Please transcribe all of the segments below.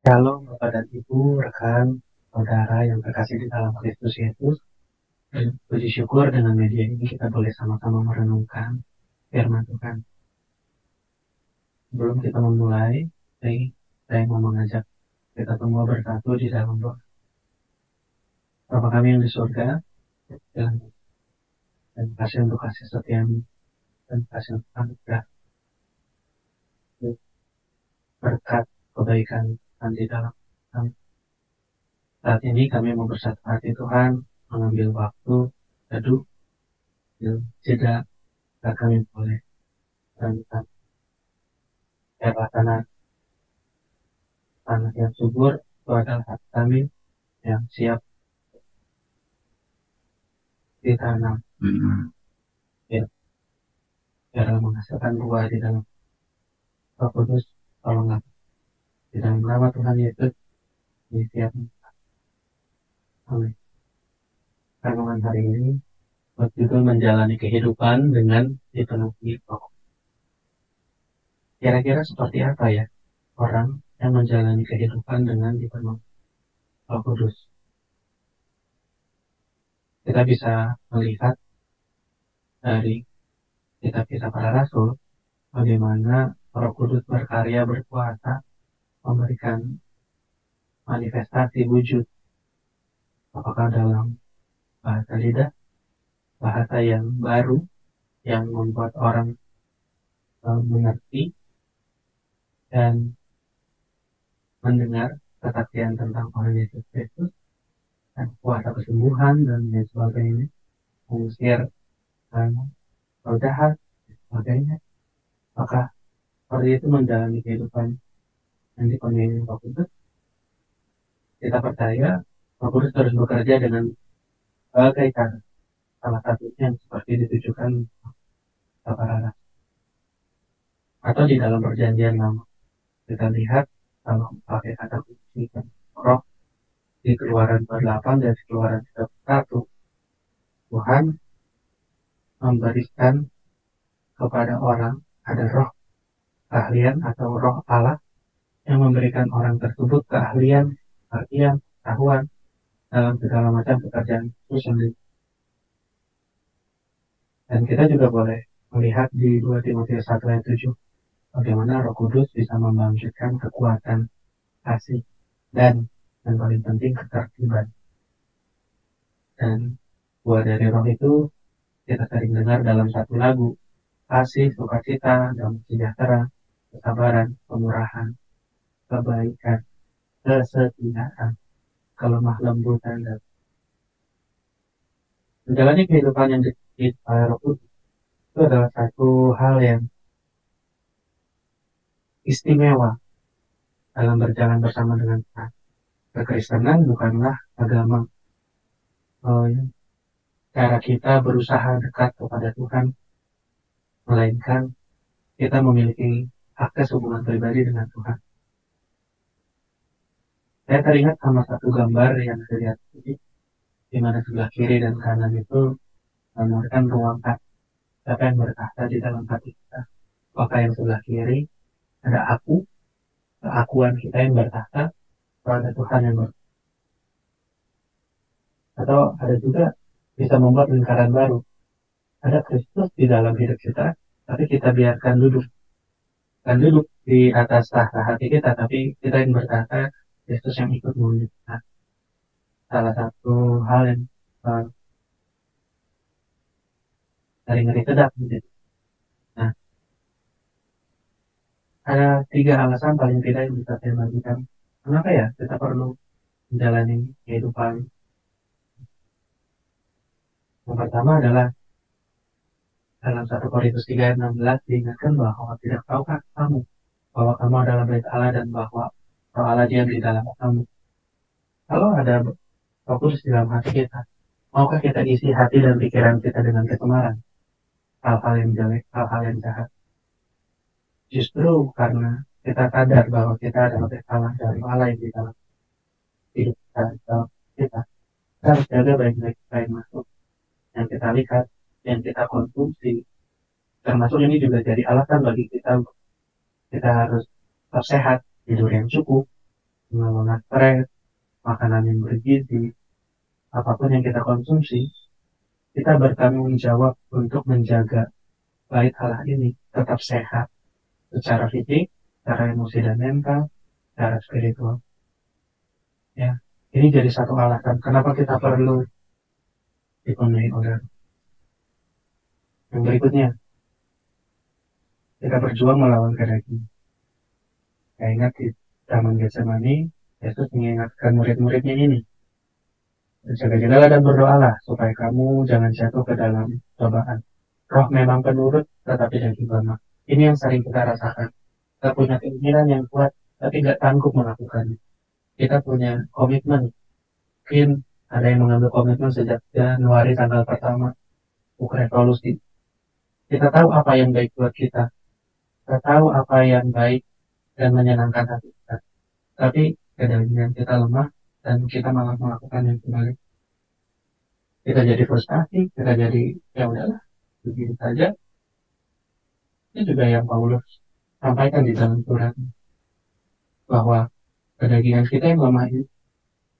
Shalom Bapak dan Ibu, rekan, saudara yang terkasih di dalam Kristus Yesus. Puji syukur dengan media ini kita boleh sama-sama merenungkan firman Tuhan. Sebelum kita memulai, saya mau mengajak kita semua bersatu di dalam doa. Bapa kami yang di surga, dan kasih untuk kasih setiamu, dan kasih untuk anugerah, berkat kebaikan Tuhan di dalam kami. Saat ini kami mau bersatu hati Tuhan, mengambil waktu, teduh, jeda, agar kami boleh merenungkan tanah tanah yang subur itu adalah hati kami yang siap ditanam, ya, biar menghasilkan buah di dalam Roh Kudus. Tolonglah di dalam nama Tuhan Yesus di siap. Amin. Renungan hari ini berjudul menjalani kehidupan dengan dipenuhi Roh. Kira-kira seperti apa ya orang yang menjalani kehidupan dengan dipenuhi Roh Kudus? Kita bisa melihat dari kitab-kitab para rasul bagaimana Roh Kudus berkarya berkuasa memberikan manifestasi wujud, apakah dalam bahasa lidah, bahasa yang baru yang membuat orang mengerti dan mendengar kesaksian tentang Tuhan Yesus Kristus dan kuasa kesembuhan dan lain sebagainya, mengusir roh jahat dan sebagainya. Maka seperti itu menjalani kehidupan yang dipenuhi Roh Kudus. Kita percaya Roh Kudus terus bekerja dengan berbagai cara. Salah satunya yang seperti ditujukan kepada anak. Atau di dalam perjanjian lama kita lihat kalau pakai kata kunci roh di Keluaran 8 dan di Keluaran 31, Tuhan memberikan kepada orang ada roh keahlian atau roh Allah yang memberikan orang tersebut keahlian, artian, pengetahuan dalam segala macam pekerjaan khusus yang dan kita juga boleh melihat di 2 Timotius 1 ayat 7 bagaimana Roh Kudus bisa membangkitkan kekuatan kasih dan yang paling penting ketertiban. Dan buah dari roh itu kita sering dengar dalam satu lagu, kasih, sukacita, damai sejahtera, kesabaran, kemurahan, kebaikan, kesetiaan, kelemah lembutan, dan menjalani kehidupan yang dipimpin oleh Roh Kudus itu adalah satu hal yang istimewa dalam berjalan bersama dengan Tuhan. Kekristenan bukanlah agama cara kita berusaha dekat kepada Tuhan, melainkan kita memiliki akses hubungan pribadi dengan Tuhan. Saya teringat sama satu gambar yang saya lihat ini, di mana sebelah kiri dan kanan itu menggambarkan ruang hati. Siapa yang berkata di dalam hati kita? Apakah yang sebelah kiri ada aku, keakuan kita yang berkata, atau ada Tuhan yang berkata? Atau ada juga bisa membuat lingkaran baru. Ada Kristus di dalam hidup kita, tapi kita biarkan duduk. Dan duduk di atas tahta hati kita, tapi kita yang berkata, Kristus yang ikut memimpin kita. Salah satu hal yang uh, ngeri-ngeri sedap gitu. Nah, ada 3 alasan paling tidak yang bisa saya bagikan. Kenapa ya kita perlu menjalani kehidupan? Yang pertama adalah dalam 1 Korintus 3 ayat 16 diingatkan bahwa tidak tahukah kamu bahwa kamu adalah bait Allah dan bahwa Roh Allah diam di dalam kamu. Kalau ada fokus di dalam hati kita, maukah kita isi hati dan pikiran kita dengan kecemaran, hal-hal yang jelek, hal-hal yang jahat? Justru karena kita sadar bahwa kita adalah bait Allah dari Allah yang di dalam hidup kita, dalam kita harus jaga baik-baik supaya yang masuk, yang kita lihat, yang kita konsumsi. Termasuk ini juga jadi alasan bagi kita harus tetap sehat, tidur yang cukup, mengelola stres, makanan yang bergizi, apapun yang kita konsumsi, kita bertanggung jawab untuk menjaga baik hal ini tetap sehat secara fisik, secara emosi dan mental, secara spiritual. Ya, ini jadi satu alasan kenapa kita perlu dipenuhi oleh. Yang berikutnya, kita berjuang melawan kedagingan. Saya ingat di zaman Getsemani, Yesus mengingatkan murid-muridnya ini, berjaga-jagalah dan berdoalah supaya kamu jangan jatuh ke dalam cobaan. Roh memang penurut, tetapi daging lemah. Ini yang sering kita rasakan. Kita punya keinginan yang kuat, tapi nggak sanggup melakukannya. Kita punya komitmen. Mungkin ada yang mengambil komitmen sejak Januari tanggal pertama, buku revolusi. Kita tahu apa yang baik buat kita. Kita tahu apa yang baik dan menyenangkan hati kita. Tapi kedagingan kita lemah dan kita malah melakukan yang kembali. Kita jadi frustasi, kita jadi ya udahlah, begini saja. Ini juga yang Paulus sampaikan di dalam surat bahwa kedagingan kita yang lemah ini,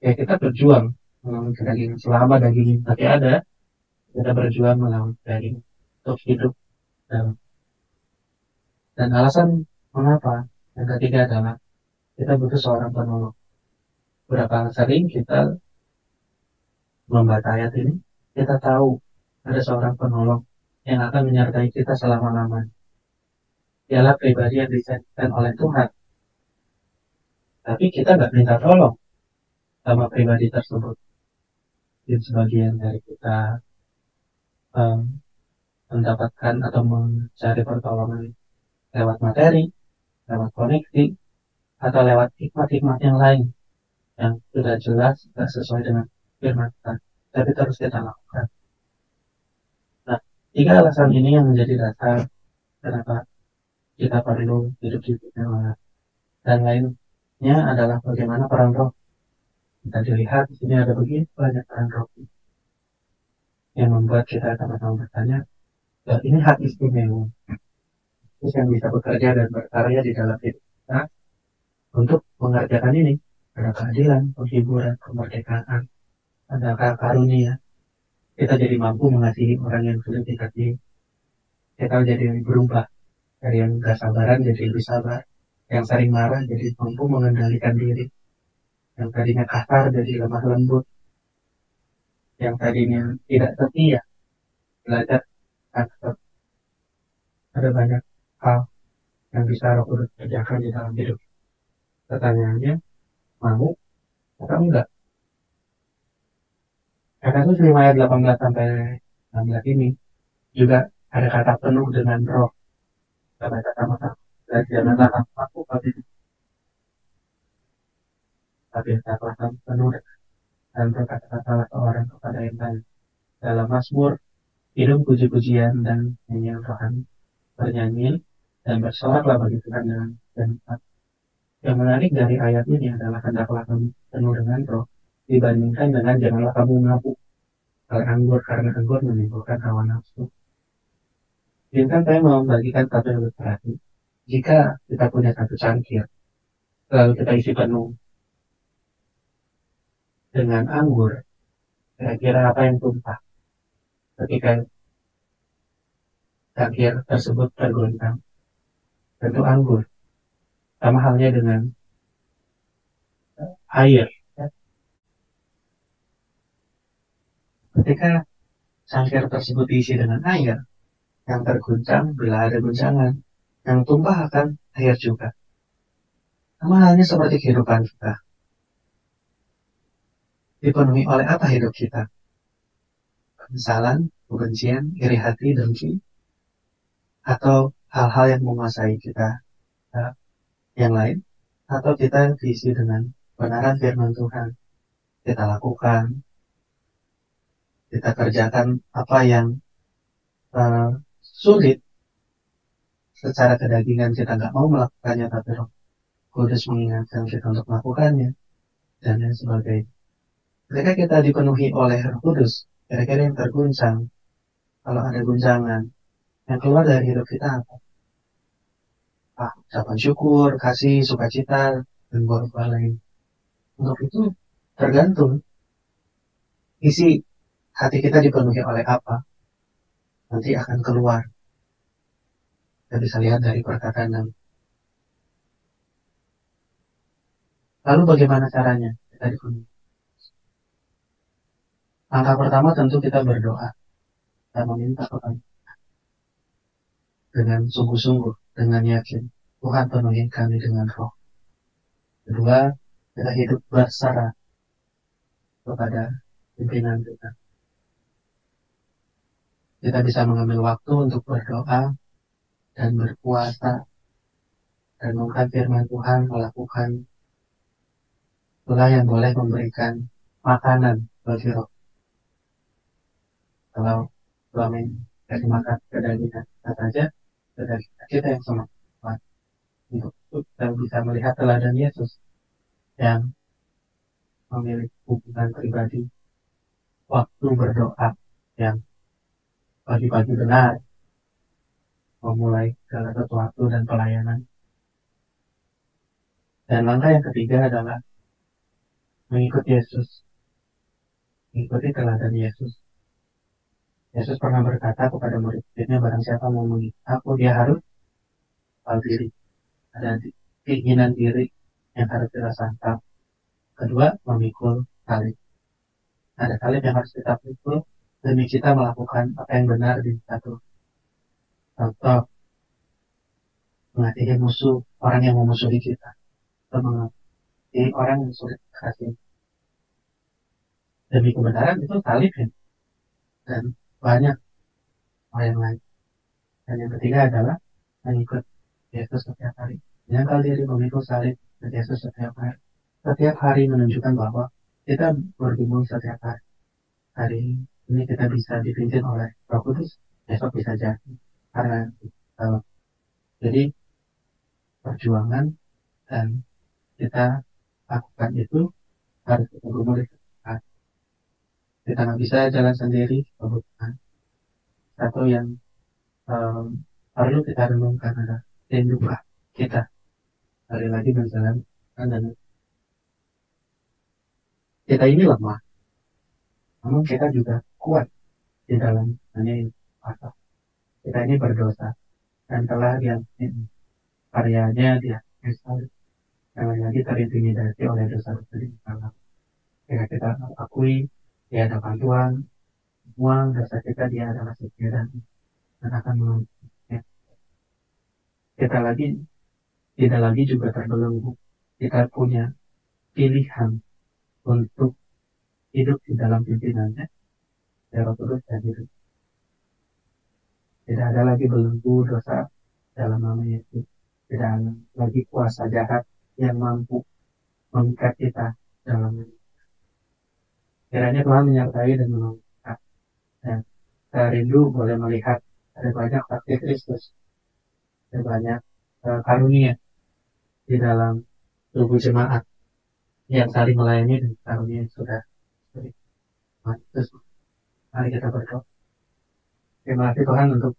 ya kita berjuang melawan kedagingan selama daging masih ada, kita berjuang melawan daging untuk hidup dalam. Dan alasan mengapa yang ketiga adalah kita butuh seorang penolong. Berapa sering kita membaca ayat ini, kita tahu ada seorang penolong yang akan menyertai kita selama-lamanya. Dialah pribadi yang disajikan oleh Tuhan. Tapi kita nggak minta tolong sama pribadi tersebut. Jadi sebagian dari kita um, mendapatkan atau mencari pertolongan lewat materi, lewat koneksi, atau lewat hikmat-hikmat yang lain yang sudah jelas tidak sesuai dengan firman Tuhan. Tapi terus kita lakukan. Nah, tiga alasan ini yang menjadi dasar kenapa kita perlu hidup di dunia. Dan lainnya adalah bagaimana peran roh. Kita dilihat di sini ada begitu banyak peran roh yang membuat kita sama-sama bertanya, ya, ini hak istimewa. Terus yang bisa bekerja dan berkarya di dalam hidup kita untuk mengerjakan ini. Ada keadilan, penghiburan, kemerdekaan, ada karunia. Kita jadi mampu mengasihi orang yang sudah dikasihi. Kita jadi berubah dari yang gak sabaran jadi lebih sabar. Yang sering marah jadi mampu mengendalikan diri. Yang tadinya kasar jadi lemah lembut. Yang tadinya tidak setia belajar aktor. Ada banyak hal yang bisa Roh Kudus kerjakan di dalam hidup. Pertanyaannya, mau atau enggak? Efesus 5 ayat 18 sampai 16 ini juga ada kata penuh dengan roh. Kita baca sama-sama. Dan janganlah aku tapi tetaplah kamu penuh dan berkata-katalah seorang kepada yang lain. Dalam Mazmur, hidung puji-pujian dan nyanyian rohani. Bernyanyi dan bersoraklah bagi Tuhan dengan segenap. Yang menarik dari ayat ini adalah hendaklah kamu penuh dengan roh dibandingkan dengan janganlah kamu mabuk oleh anggur karena anggur menimbulkan hawa nafsu. Bintang saya mau membagikan satu ilustrasi. Jika kita punya satu cangkir, lalu kita isi penuh dengan anggur, kira-kira apa yang tumpah ketika cangkir tersebut tergoncang? Tentu anggur. Sama halnya dengan air. Ketika cangkir tersebut diisi dengan air, yang terguncang bila ada guncangan, yang tumpah akan air juga. Sama halnya seperti kehidupan kita. Dipenuhi oleh apa hidup kita? Kekesalan, kebencian, iri hati, dengki, atau hal-hal yang menguasai kita yang lain, atau kita diisi dengan kebenaran firman Tuhan. Kita lakukan, kita kerjakan apa yang sulit secara kedagingan kita nggak mau melakukannya, tapi Roh Kudus mengingatkan kita untuk melakukannya, dan lain sebagainya. Ketika kita dipenuhi oleh Roh Kudus, kira-kira yang terguncang, kalau ada guncangan, yang keluar dari hidup kita apa? Ucapan syukur, kasih, sukacita, dan berbuah lain. Untuk itu tergantung isi hati kita dipenuhi oleh apa, nanti akan keluar. Kita bisa lihat dari perkataan dan lalu bagaimana caranya kita dipenuhi. Langkah pertama tentu kita berdoa dan meminta kepada dengan sungguh-sungguh, dengan yakin. Tuhan penuhi kami dengan roh. Kedua, kita hidup bersara kepada pimpinan kita. Kita bisa mengambil waktu untuk berdoa dan berpuasa dan mengangkat firman Tuhan, melakukan itulah yang boleh memberikan makanan bagi roh. Kalau suami kasih makan kedagingan kita saja, kedagingan kita yang semakin kuat. Untuk itu kita bisa melihat teladan Yesus yang memiliki hubungan pribadi waktu berdoa yang pagi-pagi benar memulai segala sesuatu dan pelayanan. Dan langkah yang ketiga adalah mengikuti Yesus, mengikuti teladan Yesus. Yesus pernah berkata kepada murid-muridnya, barang siapa mau mengikuti aku, dia harus tahu diri. Ada keinginan diri yang harus kita santap. Kedua, memikul salib. Ada salib yang harus kita pikul demi kita melakukan apa yang benar di satu. Contoh, mengasihi musuh, orang yang memusuhi kita. Atau mengasihi orang yang sulit kasih. Demi kebenaran itu salib ya. Dan banyak hal yang lain. Dan yang ketiga adalah mengikut Yesus setiap hari. Menyangkal diri memikul salib Yesus setiap hari. Setiap hari menunjukkan bahwa kita bergumul setiap hari. Hari ini kita bisa dipimpin oleh Roh Kudus, besok bisa jadi. Karena jadi perjuangan dan kita lakukan itu harus kita gumul di setiap hari. Kita nggak bisa jalan sendiri, kebutuhan. Satu yang um, perlu kita renungkan adalah rindu kita hari lagi menjalankan dan kita ini lemah, namun kita juga kuat di dalam hanya apa kita ini berdosa dan telah dia karyanya dia jangan lagi terintimidasi oleh dosa-dosa di dalam. Jika kita akui di hadapan Tuhan, semua dosa kita dia adalah setia dan akan mengampuni. Kita lagi tidak lagi juga terbelenggu. Kita punya pilihan untuk hidup di dalam pimpinannya, Roh Kudus dan hidup. Tidak ada lagi belenggu dosa dalam nama Yesus. Tidak ada lagi kuasa jahat yang mampu mengikat kita dalam ini. Kiranya Tuhan menyertai dan menolong kita. Dan saya rindu boleh melihat ada banyak saksi Kristus, ada banyak karunia di dalam tubuh jemaat yang saling melayani dan karunia yang sudah berikan. Mari kita berdoa. Terima kasih Tuhan untuk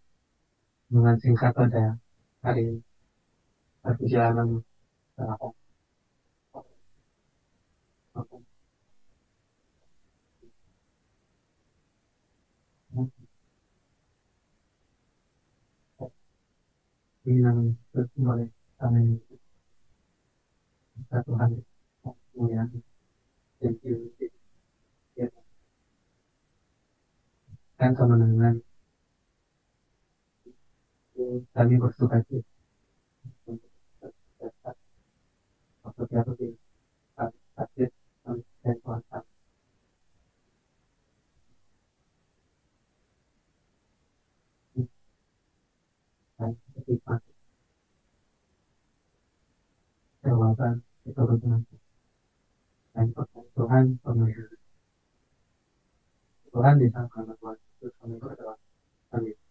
dengan singkat pada hari ini. Perjalanan apa? Yang boleh kami satu hari kemudian dan kemenangan kami bersuka cita seperti apa sih sakit dan kuasa dan ketika jawaban itu benar dan Tuhan penuh Tuhan di sana Tuhan itu kami berdoa. Amin.